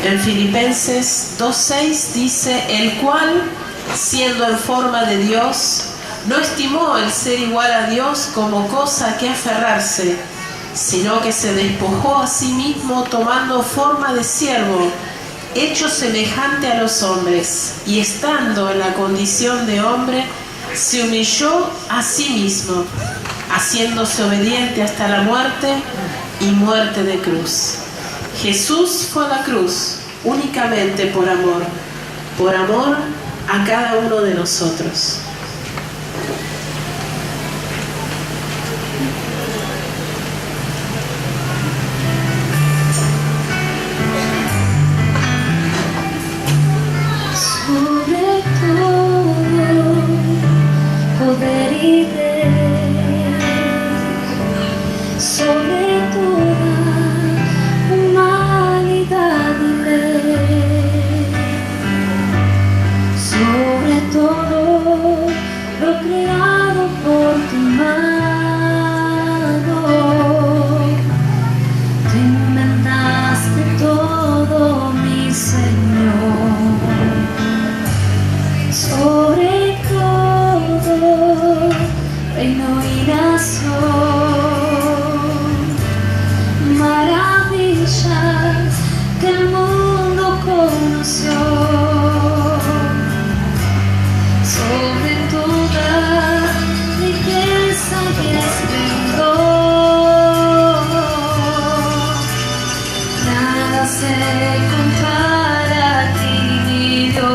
En Filipenses 2:6 dice: el cual, siendo en forma de Dios, no estimó el ser igual a Dios como cosa a que aferrarse, sino que se despojó a sí mismo, tomando forma de siervo, hecho semejante a los hombres, y estando en la condición de hombre, se humilló a sí mismo, haciéndose obediente hasta la muerte y muerte de cruz. Jesús fue a la cruz únicamente por amor a cada uno de nosotros. Sobre todo poder y rey, sobre toda humanidad y ley, sobre todo lo creado por tu mano, tú inventaste todo, mi Señor. Sobre todo reino y nación, maravillas que el mundo conoció, sobre toda riqueza y esplendor, nada se compara a ti, mi Dios.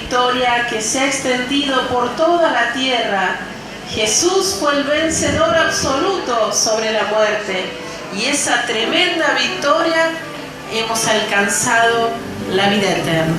victoria que se ha extendido por toda la tierra. Jesús fue el vencedor absoluto sobre la muerte, y esa tremenda victoria hemos alcanzado la vida eterna.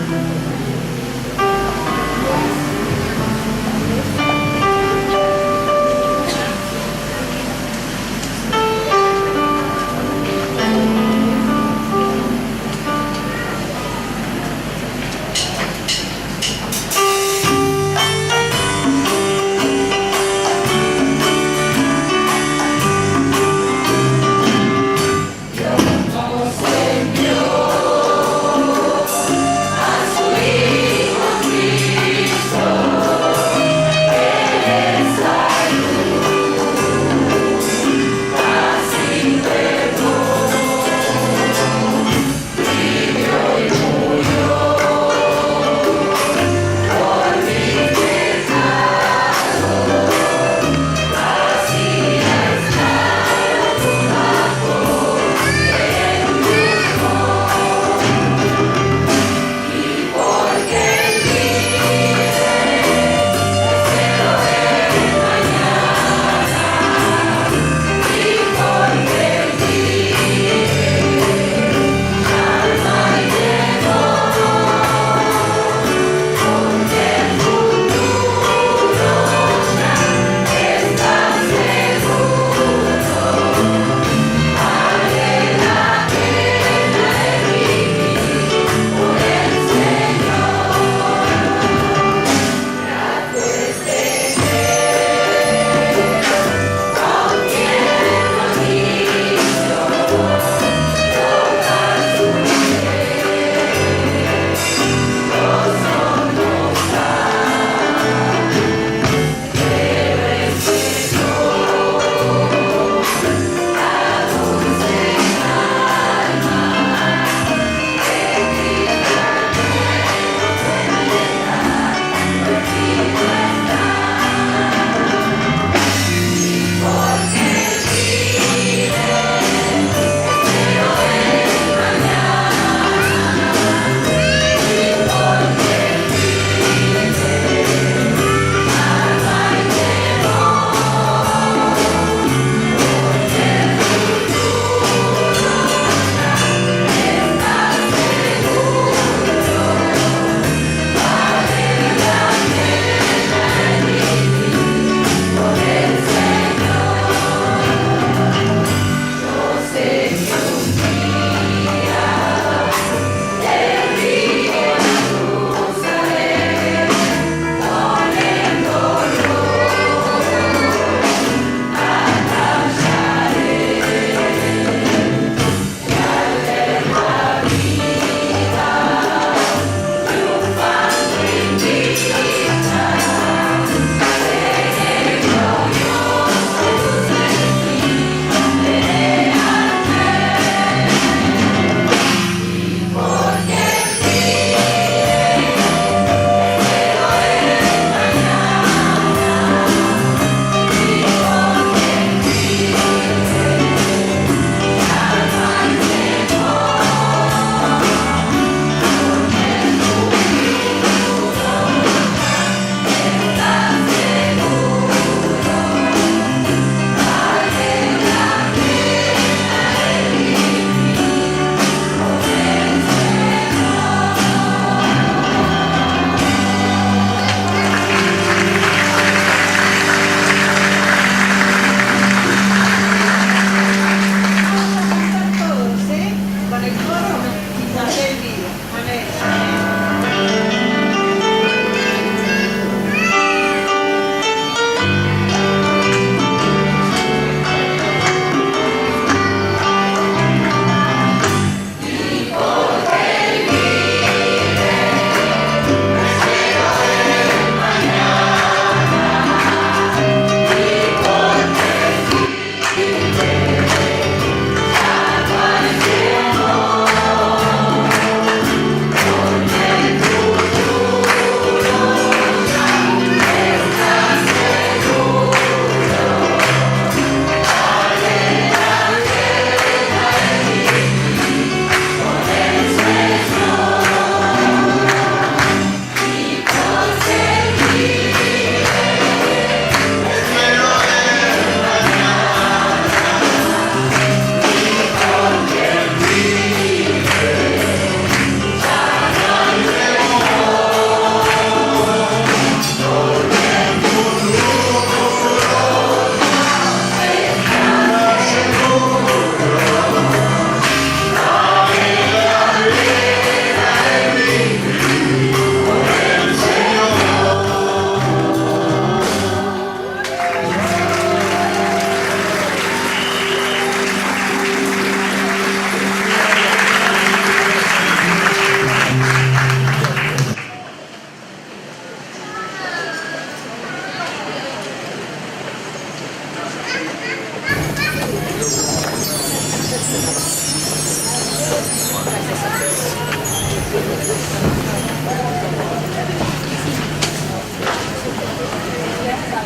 A su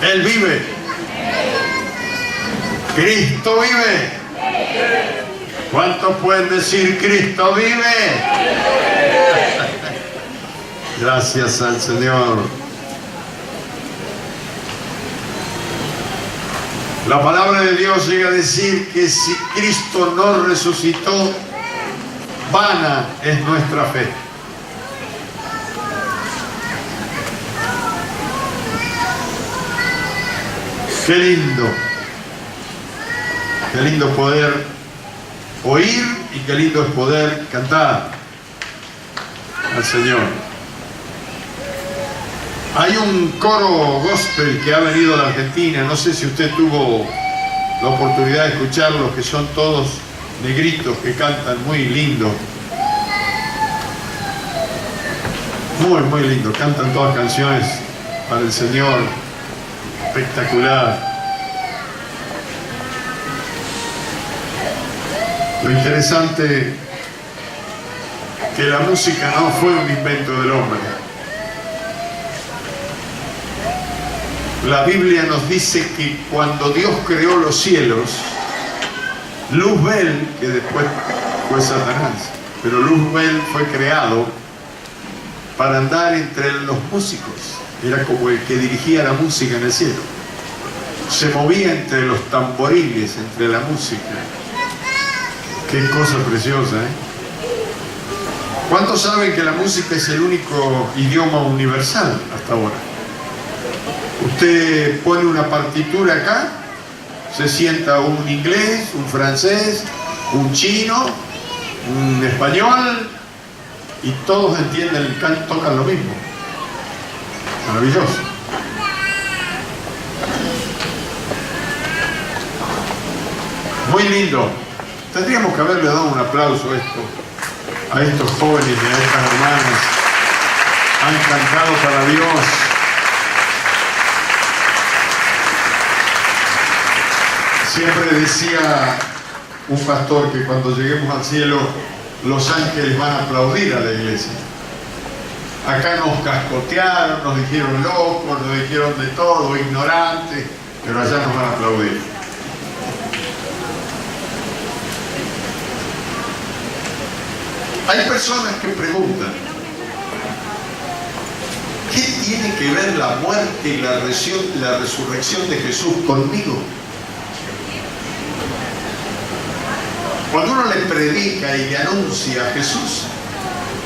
Él vive. Cristo vive. ¿Cuántos pueden decir Cristo vive? Gracias al Señor. La palabra de Dios llega a decir que si Cristo no resucitó, vana es nuestra fe. Qué lindo poder oír y qué lindo es poder cantar al Señor. Hay un coro gospel que ha venido a la Argentina, no sé si usted tuvo la oportunidad de escucharlos, que son todos negritos que cantan muy lindo. Muy lindo, cantan todas canciones para el Señor. Espectacular. Lo interesante que la música no fue un invento del hombre. La Biblia nos dice que cuando Dios creó los cielos, Luzbel, que después fue Satanás, pero Luzbel fue creado para andar entre los músicos. Era como el que dirigía la música en el cielo. Se movía entre los tamboriles, entre la música. Qué cosa preciosa, ¿eh? ¿Cuántos saben que la música es el único idioma universal hasta ahora? Usted pone una partitura acá, se sienta un inglés, un francés, un chino, un español, y todos entienden el canto, tocan lo mismo. Maravilloso. Muy lindo. Tendríamos que haberle dado un aplauso a estos jóvenes y a estas hermanas. Han cantado para Dios. Siempre decía un pastor que cuando lleguemos al cielo, los ángeles van a aplaudir a la iglesia. Acá nos cascotearon, nos dijeron locos, nos dijeron de todo, ignorantes, pero allá nos van a aplaudir. Hay personas que preguntan, ¿qué tiene que ver la muerte y la resurrección de Jesús conmigo? Cuando uno le predica y le anuncia a Jesús,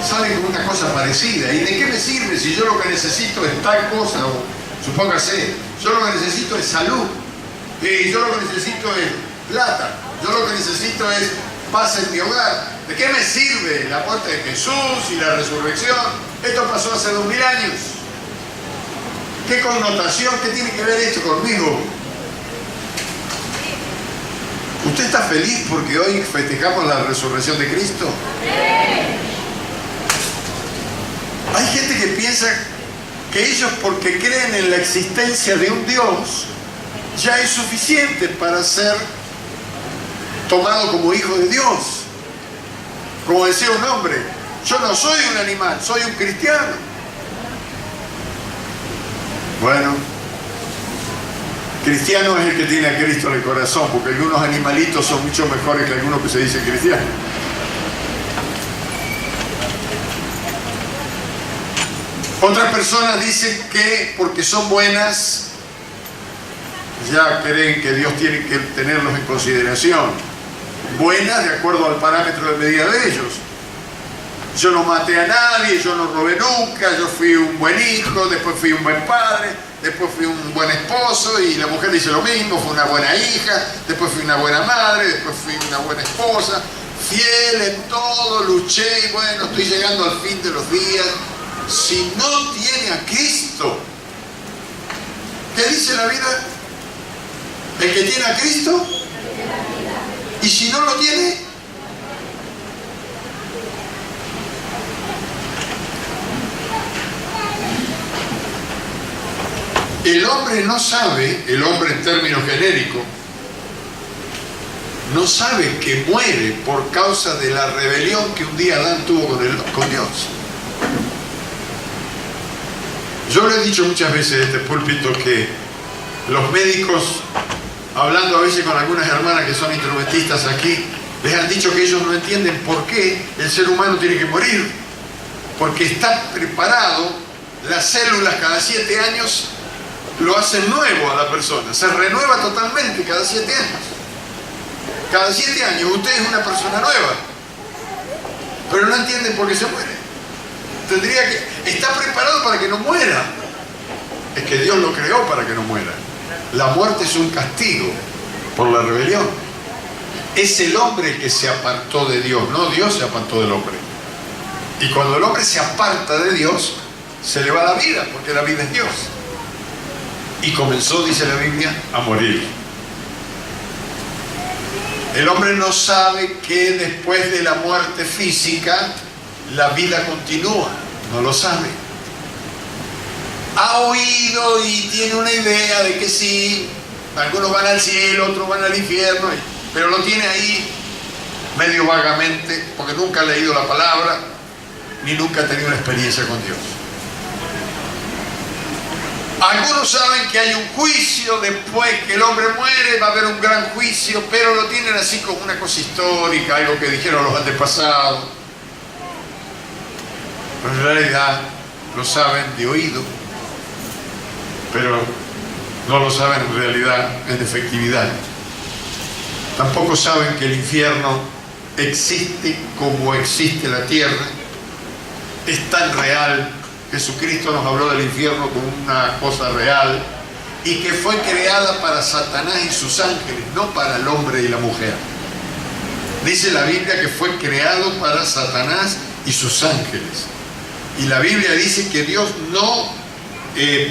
sale con una cosa parecida. ¿Y de qué me sirve si yo lo que necesito es tal cosa? O supóngase, yo lo que necesito es salud, yo lo que necesito es plata, yo lo que necesito es paz en mi hogar. ¿De qué me sirve la muerte de Jesús y la resurrección? Esto pasó hace 2000 años. ¿Qué connotación, qué tiene que ver esto conmigo? ¿Usted está feliz porque hoy festejamos la resurrección de Cristo? Hay gente que piensa que ellos, porque creen en la existencia de un Dios, ya es suficiente para ser tomado como hijo de Dios. Como decía un hombre, yo no soy un animal, soy un cristiano. Bueno, cristiano es el que tiene a Cristo en el corazón, porque algunos animalitos son mucho mejores que algunos que se dicen cristianos. Otras personas dicen que porque son buenas, ya creen que Dios tiene que tenerlos en consideración. Buenas de acuerdo al parámetro de medida de ellos. Yo no maté a nadie, yo no robé nunca, yo fui un buen hijo, después fui un buen padre, después fui un buen esposo, y la mujer dice lo mismo, fue una buena hija, después fui una buena madre, después fui una buena esposa, fiel en todo, luché y bueno, estoy llegando al fin de los días. Si no tiene a Cristo, ¿qué dice la vida? El que tiene a Cristo, y si no lo tiene, el hombre no sabe, el hombre en términos genéricos, no sabe que muere por causa de la rebelión que un día Adán tuvo con Dios. Yo lo he dicho muchas veces en este púlpito que Los médicos, hablando a veces con algunas hermanas que son instrumentistas aquí, les han dicho que ellos no entienden por qué el ser humano tiene que morir. Porque está preparado, las células cada 7 años lo hacen nuevo a la persona, se renueva totalmente cada 7 años. Cada 7 años usted es una persona nueva, pero no entienden por qué se muere. Está preparado para que no muera. Es que Dios lo creó para que no muera. La muerte es un castigo por la rebelión. Es el hombre el que se apartó de Dios, no Dios se apartó del hombre. Y cuando el hombre se aparta de Dios, se le va la vida, porque la vida es Dios. Y comenzó, dice la Biblia, a morir. El hombre no sabe que después de la muerte física, la vida continúa. No lo sabe. Ha oído y tiene una idea de que sí, algunos van al cielo, otros van al infierno, pero lo tiene ahí medio vagamente, porque nunca ha leído la palabra, ni nunca ha tenido una experiencia con Dios. Algunos saben que hay un juicio después que el hombre muere, va a haber un gran juicio, pero lo tienen así como una cosa histórica, algo que dijeron los antepasados. Pero en realidad lo saben de oído, pero no lo saben en realidad en efectividad. Tampoco saben que el infierno existe como existe la tierra, es tan real. Jesucristo nos habló del infierno como una cosa real y que fue creada para Satanás y sus ángeles, no para el hombre y la mujer. Dice la Biblia que fue creado para Satanás y sus ángeles. Y la Biblia dice que Dios no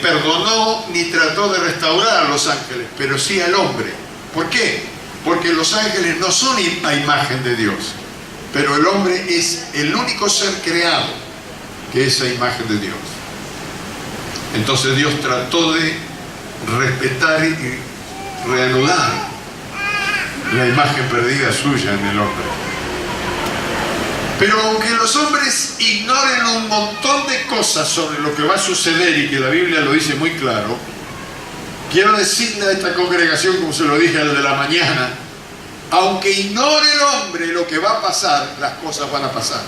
perdonó ni trató de restaurar a los ángeles, pero sí al hombre. ¿Por qué? Porque los ángeles no son a imagen de Dios, pero el hombre es el único ser creado que es a imagen de Dios. Entonces Dios trató de respetar y reanudar la imagen perdida suya en el hombre. Pero aunque los hombres ignoren un montón de cosas sobre lo que va a suceder y que la Biblia lo dice muy claro, quiero decirle a esta congregación, como se lo dije al de la mañana, aunque ignore el hombre lo que va a pasar, las cosas van a pasar.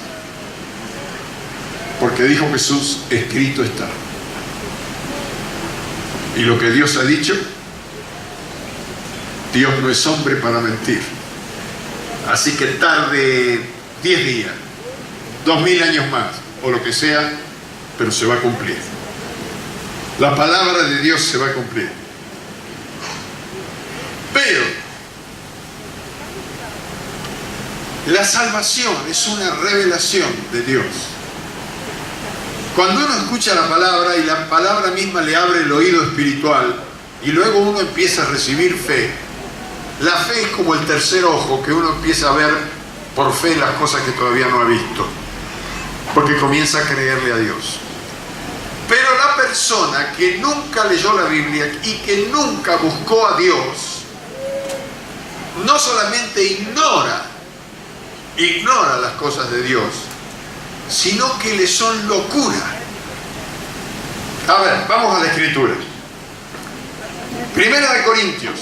Porque dijo Jesús, escrito está. Y lo que Dios ha dicho, Dios no es hombre para mentir. Así que tarde 10 días, 2000 años más, o lo que sea, pero se va a cumplir. La palabra de Dios se va a cumplir. Pero la salvación es una revelación de Dios. Cuando uno escucha la palabra y la palabra misma le abre el oído espiritual y luego uno empieza a recibir fe, la fe es como el tercer ojo, que uno empieza a ver por fe las cosas que todavía no ha visto, porque comienza a creerle a Dios. Pero la persona que nunca leyó la Biblia y que nunca buscó a Dios, no solamente ignora las cosas de Dios, sino que le son locura. A ver, vamos a la Escritura. Primera de Corintios.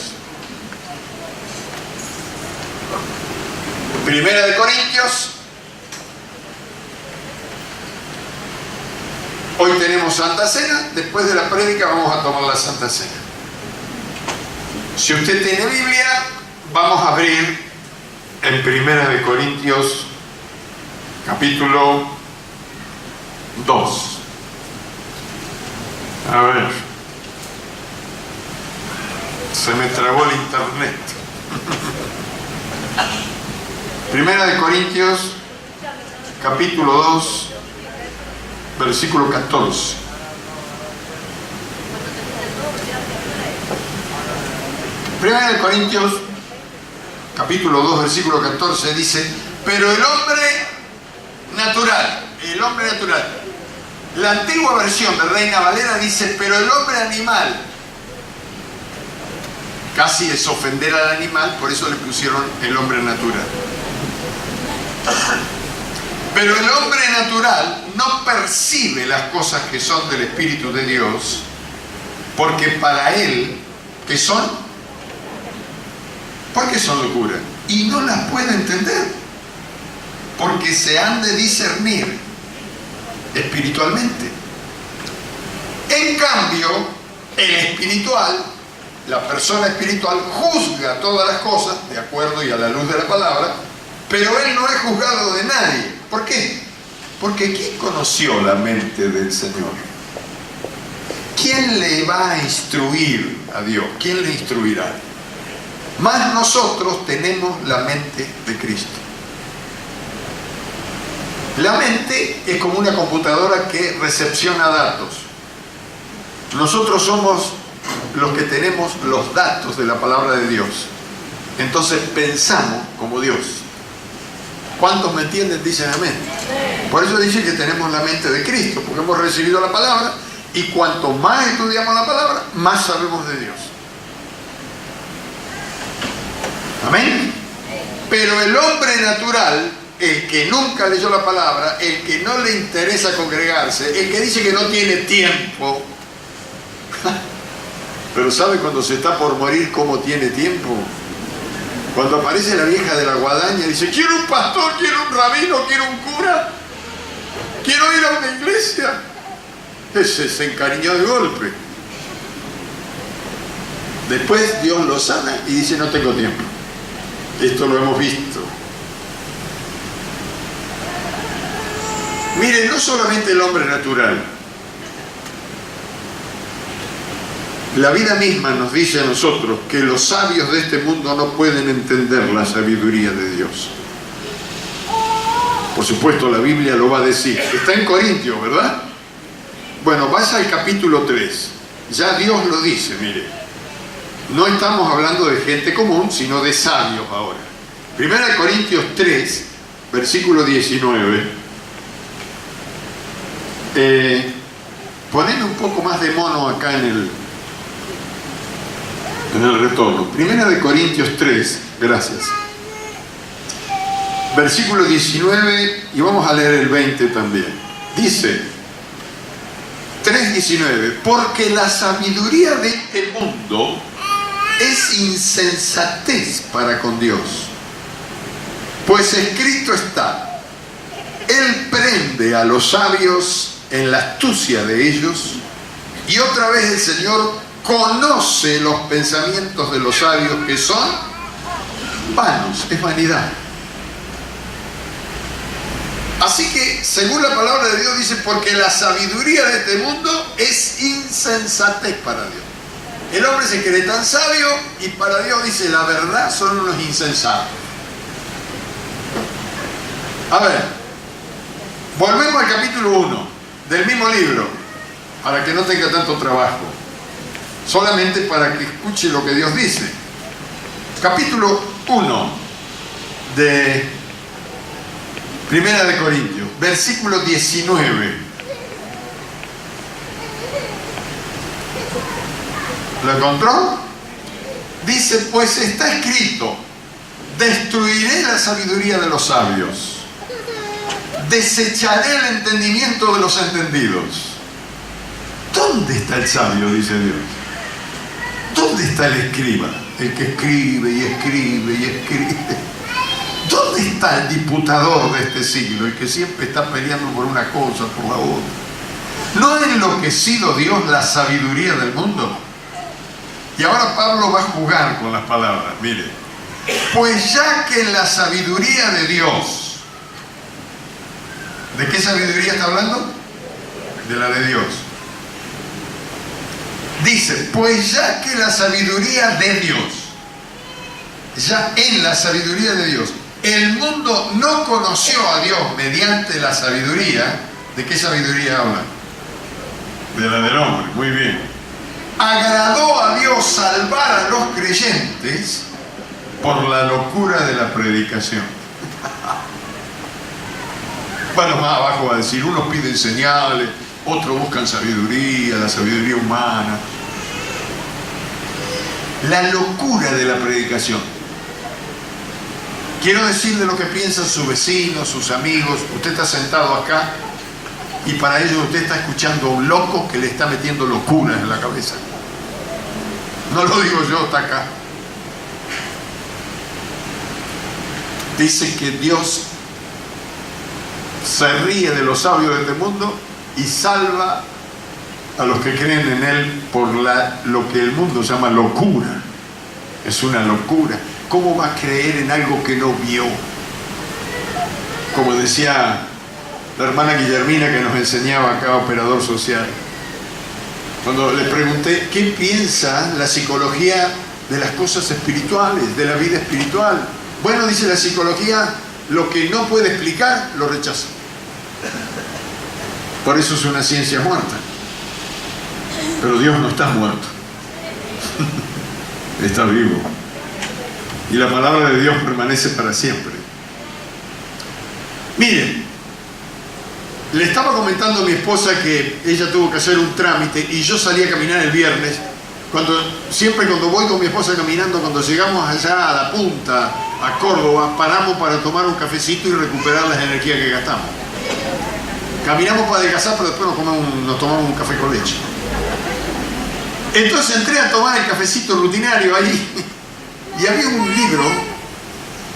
Primera de Corintios. Hoy tenemos Santa Cena. Después de la prédica vamos a tomar la Santa Cena. Si usted tiene Biblia, vamos a abrir en Primera de Corintios capítulo 2. A ver, se me trabó el internet. Primera de Corintios capítulo 2, versículo 14. Primera de Corintios capítulo 2, versículo 14 dice: pero el hombre natural, la antigua versión de Reina Valera dice: pero el hombre animal. Casi es ofender al animal, por eso le pusieron el hombre natural. Pero el hombre natural no percibe las cosas que son del Espíritu de Dios, porque para él ¿Qué son? ¿Por qué son locuras? Y no las puede entender, porque se han de discernir espiritualmente. En cambio, el espiritual, la persona espiritual, juzga todas las cosas de acuerdo y a la luz de la palabra, pero él no es juzgado de nadie. ¿Por qué? Porque ¿quién conoció la mente del Señor? ¿Quién le va a instruir a Dios? ¿Quién le instruirá? Más nosotros tenemos la mente de Cristo. La mente es como una computadora que recepciona datos. Nosotros somos los que tenemos los datos de la palabra de Dios. Entonces pensamos como Dios. ¿Cuántos me entienden? Dicen amén. Por eso dice que tenemos la mente de Cristo, porque hemos recibido la palabra, y cuanto más estudiamos la palabra, más sabemos de Dios. Amén. Pero el hombre natural, el que nunca leyó la palabra, el que no le interesa congregarse, el que dice que no tiene tiempo, pero ¿sabe cuando se está por morir cómo tiene tiempo? Cuando aparece la vieja de la guadaña y dice, quiero un pastor, quiero un rabino, quiero un cura, quiero ir a una iglesia. Ese se encariñó de golpe. Después Dios lo sana y dice, no tengo tiempo. Esto lo hemos visto. Mire, no solamente el hombre natural. La vida misma nos dice a nosotros que los sabios de este mundo no pueden entender la sabiduría de Dios. Por supuesto, la Biblia lo va a decir. Está en Corintios, ¿verdad? Bueno, vaya al capítulo 3. Ya Dios lo dice, mire. No estamos hablando de gente común, sino de sabios ahora. 1 Corintios 3, versículo 19. Poneme un poco más de mono acá en el retorno. 1 Corintios 3, gracias. Versículo 19, y vamos a leer el 20 también. Dice, 3:19, porque la sabiduría de este mundo es insensatez para con Dios. Pues escrito está, Él prende a los sabios en la astucia de ellos, y otra vez el Señor conoce los pensamientos de los sabios, que son vanos, es vanidad. Así que, según la palabra de Dios, dice, porque la sabiduría de este mundo es insensatez para Dios. El hombre se cree tan sabio y para Dios dice, la verdad son unos insensatos. A ver, volvemos al capítulo 1 del mismo libro, para que no tenga tanto trabajo, solamente para que escuche lo que Dios dice. Capítulo 1 de 1 de Corintios, versículo 19. ¿Lo encontró? Dice, pues está escrito, destruiré la sabiduría de los sabios, desecharé el entendimiento de los entendidos. ¿Dónde está el sabio? Dice Dios. ¿Dónde está el escriba? El que escribe y escribe y escribe. ¿Dónde está el diputador de este siglo? El que siempre está peleando por una cosa, por la otra. ¿No ha enloquecido Dios la sabiduría del mundo? Y ahora Pablo va a jugar con las palabras. Mire, pues ya que la sabiduría de Dios, ¿de qué sabiduría está hablando? De la de Dios. Dice, pues ya que la sabiduría de Dios, ya en la sabiduría de Dios, el mundo no conoció a Dios mediante la sabiduría. ¿De qué sabiduría habla? De la del hombre, muy bien. Agradó a Dios salvar a los creyentes por la locura de la predicación. Bueno, más abajo va a decir, unos piden señales, otros buscan sabiduría, la sabiduría humana. La locura de la predicación. Quiero decirle lo que piensan sus vecinos, sus amigos. Usted está sentado acá y para ellos usted está escuchando a un loco que le está metiendo locuras en la cabeza. No lo digo yo, está acá. Dice que Dios se ríe de los sabios de este mundo y salva a los que creen en Él por lo que el mundo llama locura. Es una locura. ¿Cómo va a creer en algo que no vio? Como decía la hermana Guillermina, que nos enseñaba acá, operador social, cuando le pregunté qué piensa la psicología de las cosas espirituales, de la vida espiritual. Bueno, dice la psicología, lo que no puede explicar lo rechaza. Por eso es una ciencia muerta. Pero Dios no está muerto. Está vivo. Y la palabra de Dios permanece para siempre. Miren, le estaba comentando a mi esposa que ella tuvo que hacer un trámite y yo salí a caminar el viernes. Siempre cuando voy con mi esposa caminando, cuando llegamos allá a la punta, a Córdoba, paramos para tomar un cafecito y recuperar las energías que gastamos. Caminamos para adelgazar, pero después nos tomamos un café con leche. Entonces entré a tomar el cafecito rutinario ahí y había un libro,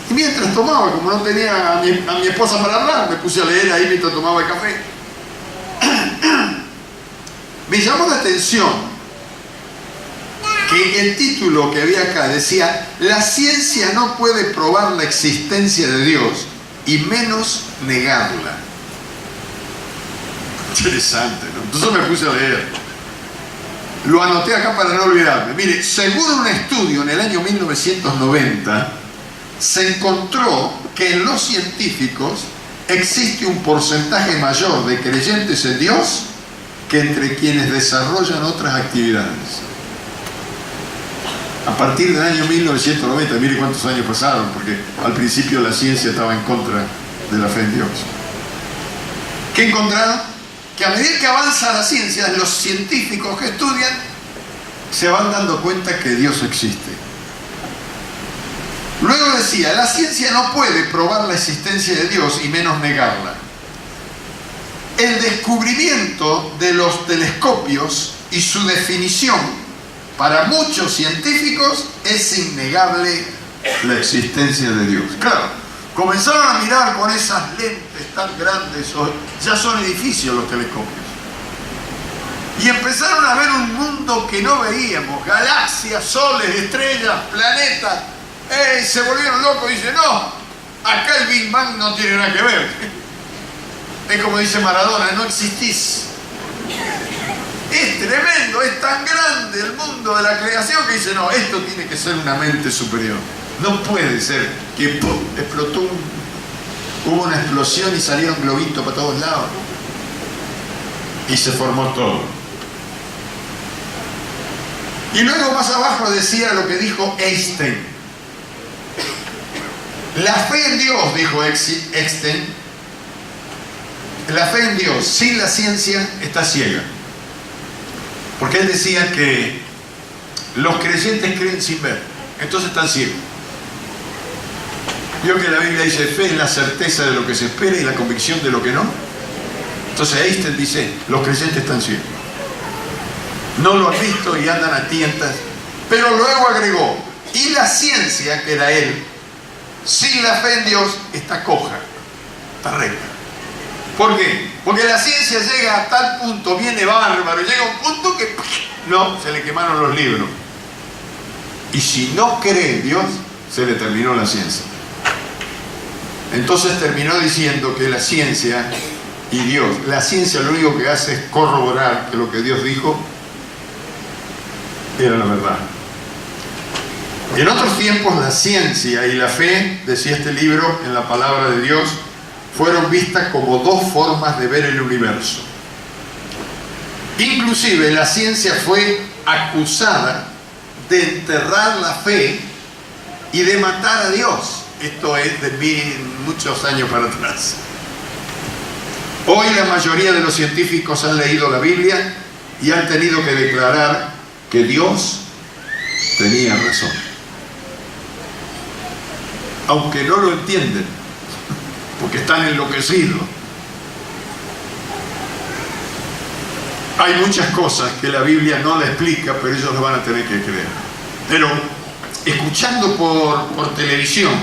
y mientras tomaba, como no tenía a mi esposa para hablar, me puse a leer ahí mientras tomaba el café. Me llamó la atención que el título que había acá decía: la ciencia no puede probar la existencia de Dios y menos negarla. Interesante, ¿no? Entonces me puse a leer. Lo anoté acá para no olvidarme. Mire, según un estudio en el año 1990, se encontró que en los científicos existe un porcentaje mayor de creyentes en Dios que entre quienes desarrollan otras actividades. A partir del año 1990, mire cuántos años pasaron, porque al principio la ciencia estaba en contra de la fe en Dios. ¿Qué encontraron? Que a medida que avanza la ciencia, los científicos que estudian se van dando cuenta que Dios existe. Luego decía, la ciencia no puede probar la existencia de Dios y menos negarla. El descubrimiento de los telescopios y su definición para muchos científicos es innegable la existencia de Dios. Claro, comenzaron a mirar con esas lentes tan grandes, ya son edificios los telescopios, y empezaron a ver un mundo que no veíamos, galaxias, soles, estrellas, planetas. Se volvieron locos y dicen, no, acá el Big Bang no tiene nada que ver. Es como dice Maradona, no existís. Es tremendo, es tan grande el mundo de la creación que dice, no, esto tiene que ser una mente superior. No puede ser que ¡pum!, explotó, hubo una explosión y salieron globitos para todos lados. Y se formó todo. Y luego más abajo decía lo que dijo Einstein. La fe en Dios, dijo Einstein, la fe en Dios sin la ciencia está ciega. Porque él decía que los creyentes creen sin ver, entonces están ciegos. Vio que la Biblia dice, fe es la certeza de lo que se espera y la convicción de lo que no. Entonces Einstein dice, los creyentes están ciegos. No lo han visto y andan a tientas. Pero luego agregó, y la ciencia, que era él, sin la fe en Dios, está coja, está recta. ¿Por qué? Porque la ciencia llega a tal punto, viene bárbaro, llega a un punto que no, se le quemaron los libros. Y si no cree en Dios, se le terminó la ciencia. Entonces terminó diciendo que la ciencia y Dios, la ciencia lo único que hace es corroborar que lo que Dios dijo era la verdad. En otros tiempos la ciencia y la fe, decía este libro, en la palabra de Dios, fueron vistas como dos formas de ver el universo. Inclusive la ciencia fue acusada de enterrar la fe y de matar a Dios. Esto es de muchos años para atrás. Hoy la mayoría de los científicos han leído la Biblia y han tenido que declarar que Dios tenía razón. Aunque no lo entienden, porque están enloquecidos. Hay muchas cosas que la Biblia no le explica, pero ellos lo van a tener que creer. Pero escuchando por televisión,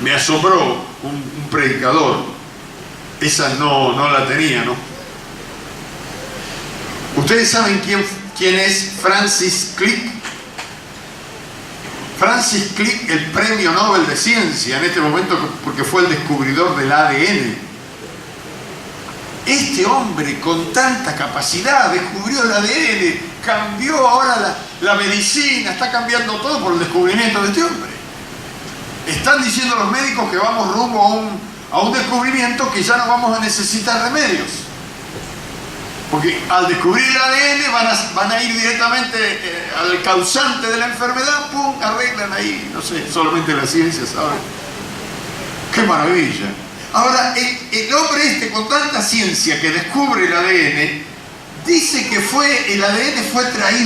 me asombró un predicador. Esa no la tenía, ¿no? ¿Ustedes saben quién es Francis Crick? Francis Crick, el premio Nobel de Ciencia en este momento, porque fue el descubridor del ADN. Este hombre con tanta capacidad descubrió el ADN, cambió ahora la medicina, está cambiando todo por el descubrimiento de este hombre. Están diciendo los médicos que vamos rumbo a un descubrimiento que ya no vamos a necesitar remedios. Porque al descubrir el ADN van a ir directamente al causante de la enfermedad, ¡pum!, arreglan ahí. No sé, solamente la ciencia sabe. ¡Qué maravilla! Ahora, el hombre con tanta ciencia que descubre el ADN, dice que el ADN fue traído